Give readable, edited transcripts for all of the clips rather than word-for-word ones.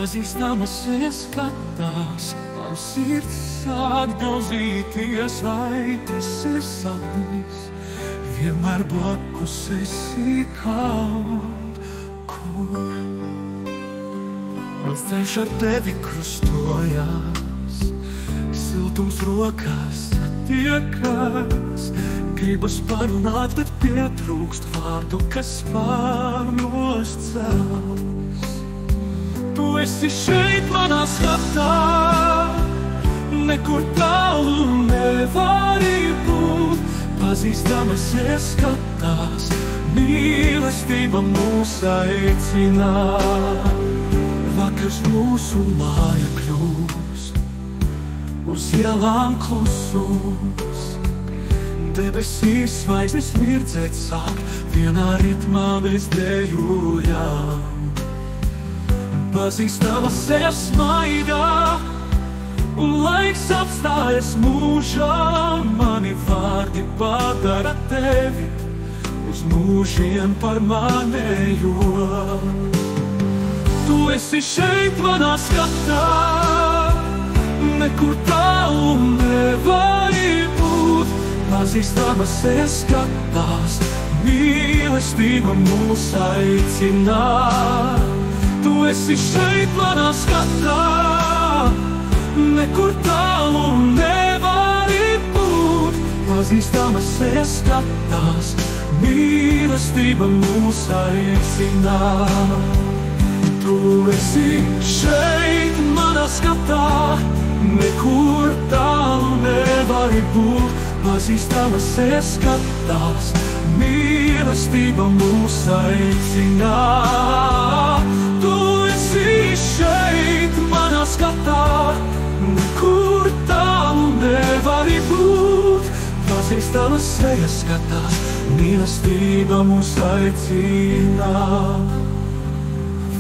pazīstamas ieskatās, man sirds sāk daudzīties, vai tas ir sapnis, vienmēr blakus esi kaut kur. Mans ceļš ar tevi krustojās, siltums rokās tiekas, gribas parunāt, bet pietrūkst vārdu, kas pārnos cels. Tu esi šeit manā skatā, nekur tālu nevari būt, pazīstamas ieskatās, mīlestība mūs aicina. Vakars mūsu māja kļūst, uz ielām klusums, debesīs zvaigznes mirdzēt sāk, vienā ritmā mēs dejojam. Pazīstamas sejas smaidā, un laiks apstājas mūžā, mani vārdi padara tevi uz mūžiem par manējo. Tu esi šeit manā skatā, nekur tālu nevari būt, pazīstamas ieskatās, mīlestība mūs aicina. Tu esi šeit manā skatā, nekur tālu nevari būt, pazīstamas ieskatās, mīlestība mūs aicina. Tu esi šeit manā skatā, nekur tālu nevari būt, pazīstamas ieskatās, mīlestība mūs aicina. Tu esi šeit manā skatā, nekur tālu nevari būt, pazīstamas ieskatās, mīlestība mūs aicina.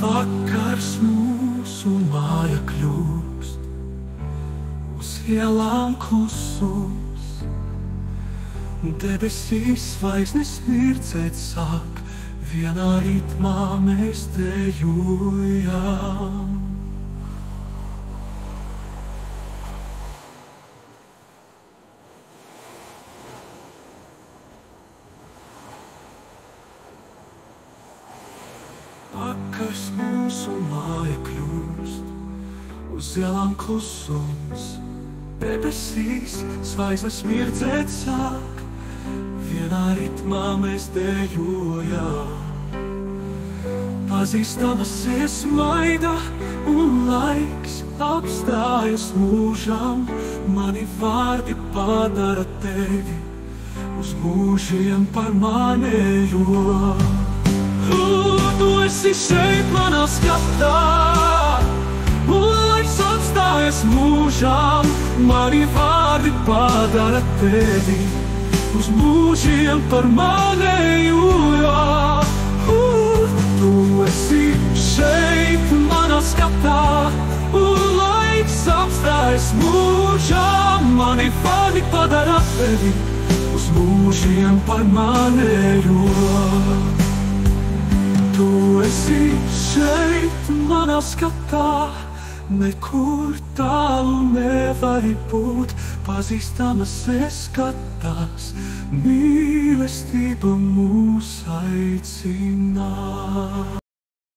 Vakars mūsu māja kļūst, uz ielām klusums, debesīs zvaigznes mirdzēt sāk, vienā ritmā mēs dejojam. Vakars mūsu māja kļūst, uz ielām klusums, debesīs zvaigznes mirdzēt sāk, vienā ritmā mēs dejojam. Pazīstamas iesmaida, un laiks apstājas mūžam, mani vārdi padara tevi uz mūžiem par manējo. Tu esi šeit manā skatā, un laiks apstājas mūžam, mani vārdi padara tevi uz mūžiem par manējo. Tu esi šeit manā skatā, un laiks apstājas mūžam, mani vārdi padara tevi uz mūžiem par manējo. Tu esi šeit manā skatā, nekur tālu nevari būt, pazīstamas ieskatās, mīlestība mūs aicina.